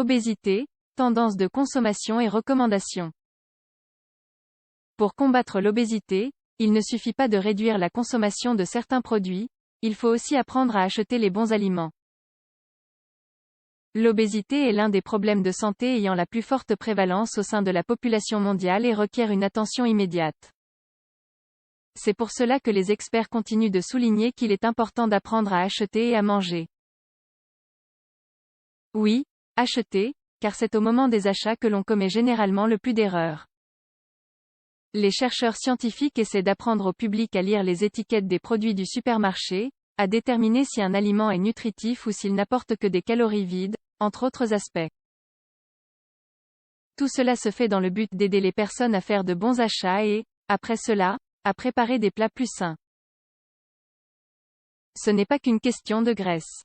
Obésité, tendance de consommation et recommandations. Pour combattre l'obésité, il ne suffit pas de réduire la consommation de certains produits, il faut aussi apprendre à acheter les bons aliments. L'obésité est l'un des problèmes de santé ayant la plus forte prévalence au sein de la population mondiale et requiert une attention immédiate. C'est pour cela que les experts continuent de souligner qu'il est important d'apprendre à acheter et à manger. Oui, acheter, car c'est au moment des achats que l'on commet généralement le plus d'erreurs. Les chercheurs scientifiques essaient d'apprendre au public à lire les étiquettes des produits du supermarché, à déterminer si un aliment est nutritif ou s'il n'apporte que des calories vides, entre autres aspects. Tout cela se fait dans le but d'aider les personnes à faire de bons achats et, après cela, à préparer des plats plus sains. Ce n'est pas qu'une question de graisse.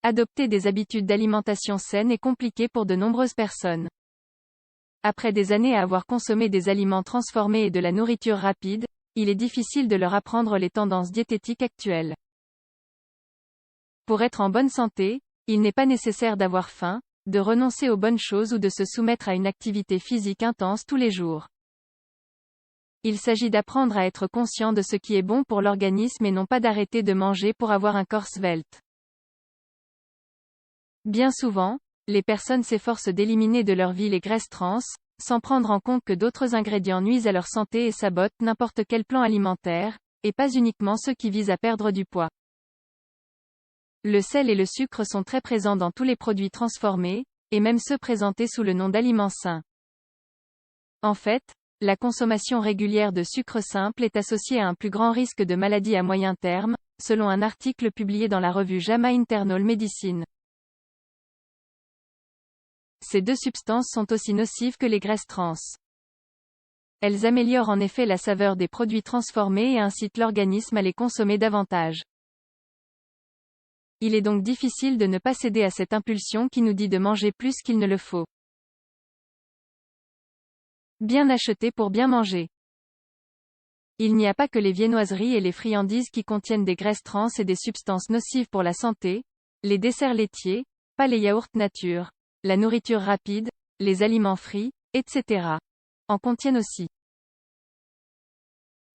Adopter des habitudes d'alimentation saine est compliqué pour de nombreuses personnes. Après des années à avoir consommé des aliments transformés et de la nourriture rapide, il est difficile de leur apprendre les tendances diététiques actuelles. Pour être en bonne santé, il n'est pas nécessaire d'avoir faim, de renoncer aux bonnes choses ou de se soumettre à une activité physique intense tous les jours. Il s'agit d'apprendre à être conscient de ce qui est bon pour l'organisme et non pas d'arrêter de manger pour avoir un corps svelte. Bien souvent, les personnes s'efforcent d'éliminer de leur vie les graisses trans, sans prendre en compte que d'autres ingrédients nuisent à leur santé et sabotent n'importe quel plan alimentaire, et pas uniquement ceux qui visent à perdre du poids. Le sel et le sucre sont très présents dans tous les produits transformés, et même ceux présentés sous le nom d'aliments sains. En fait, la consommation régulière de sucre simple est associée à un plus grand risque de maladies à moyen terme, selon un article publié dans la revue JAMA Internal Medicine. Ces deux substances sont aussi nocives que les graisses trans. Elles améliorent en effet la saveur des produits transformés et incitent l'organisme à les consommer davantage. Il est donc difficile de ne pas céder à cette impulsion qui nous dit de manger plus qu'il ne le faut. Bien acheter pour bien manger. Il n'y a pas que les viennoiseries et les friandises qui contiennent des graisses trans et des substances nocives pour la santé, les desserts laitiers, pas les yaourts nature, la nourriture rapide, les aliments frits, etc. en contiennent aussi.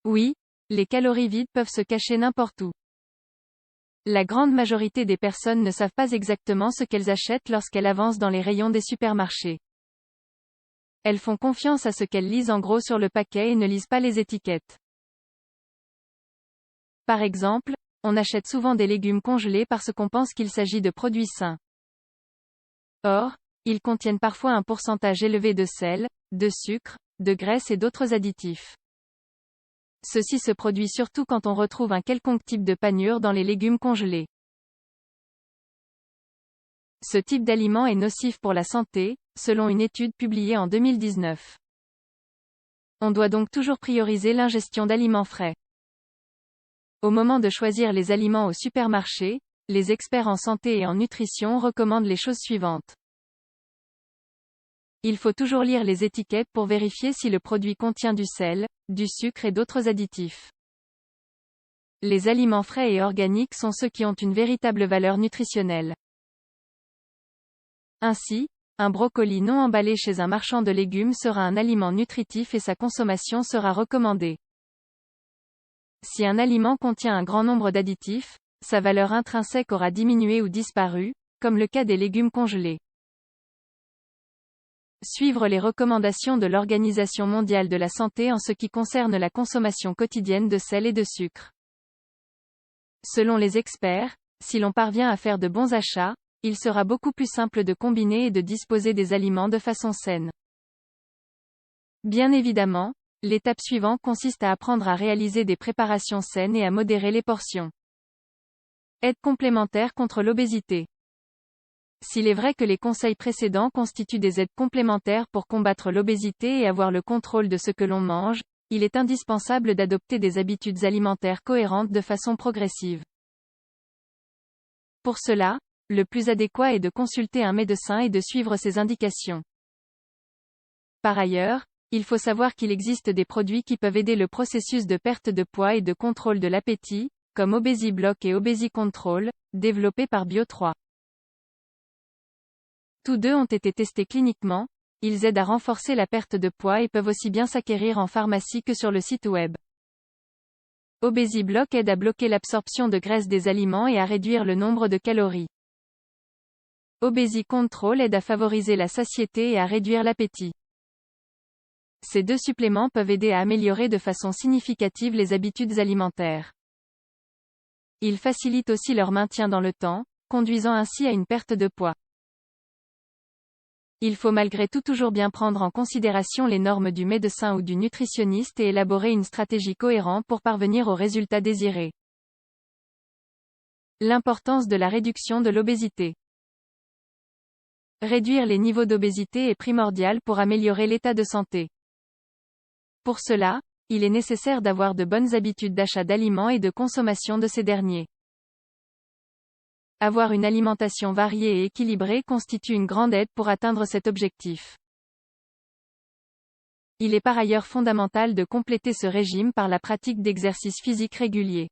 Oui, les calories vides peuvent se cacher n'importe où. La grande majorité des personnes ne savent pas exactement ce qu'elles achètent lorsqu'elles avancent dans les rayons des supermarchés. Elles font confiance à ce qu'elles lisent en gros sur le paquet et ne lisent pas les étiquettes. Par exemple, on achète souvent des légumes congelés parce qu'on pense qu'il s'agit de produits sains. Or, ils contiennent parfois un pourcentage élevé de sel, de sucre, de graisse et d'autres additifs. Ceci se produit surtout quand on retrouve un quelconque type de panure dans les légumes congelés. Ce type d'aliment est nocif pour la santé, selon une étude publiée en 2019. On doit donc toujours prioriser l'ingestion d'aliments frais. Au moment de choisir les aliments au supermarché, les experts en santé et en nutrition recommandent les choses suivantes. Il faut toujours lire les étiquettes pour vérifier si le produit contient du sel, du sucre et d'autres additifs. Les aliments frais et organiques sont ceux qui ont une véritable valeur nutritionnelle. Ainsi, un brocoli non emballé chez un marchand de légumes sera un aliment nutritif et sa consommation sera recommandée. Si un aliment contient un grand nombre d'additifs, sa valeur intrinsèque aura diminué ou disparu, comme le cas des légumes congelés. Suivre les recommandations de l'Organisation mondiale de la santé en ce qui concerne la consommation quotidienne de sel et de sucre. Selon les experts, si l'on parvient à faire de bons achats, il sera beaucoup plus simple de combiner et de disposer des aliments de façon saine. Bien évidemment, l'étape suivante consiste à apprendre à réaliser des préparations saines et à modérer les portions. Aide complémentaire contre l'obésité. S'il est vrai que les conseils précédents constituent des aides complémentaires pour combattre l'obésité et avoir le contrôle de ce que l'on mange, il est indispensable d'adopter des habitudes alimentaires cohérentes de façon progressive. Pour cela, le plus adéquat est de consulter un médecin et de suivre ses indications. Par ailleurs, il faut savoir qu'il existe des produits qui peuvent aider le processus de perte de poids et de contrôle de l'appétit, comme ObesiBlock et ObesiControl, développés par Bio3. Tous deux ont été testés cliniquement, ils aident à renforcer la perte de poids et peuvent aussi bien s'acquérir en pharmacie que sur le site web. ObesiBlock aide à bloquer l'absorption de graisse des aliments et à réduire le nombre de calories. ObesiControl aide à favoriser la satiété et à réduire l'appétit. Ces deux suppléments peuvent aider à améliorer de façon significative les habitudes alimentaires. Ils facilitent aussi leur maintien dans le temps, conduisant ainsi à une perte de poids. Il faut malgré tout toujours bien prendre en considération les normes du médecin ou du nutritionniste et élaborer une stratégie cohérente pour parvenir aux résultats désirés. L'importance de la réduction de l'obésité. Réduire les niveaux d'obésité est primordial pour améliorer l'état de santé. Pour cela, il est nécessaire d'avoir de bonnes habitudes d'achat d'aliments et de consommation de ces derniers. Avoir une alimentation variée et équilibrée constitue une grande aide pour atteindre cet objectif. Il est par ailleurs fondamental de compléter ce régime par la pratique d'exercices physiques réguliers.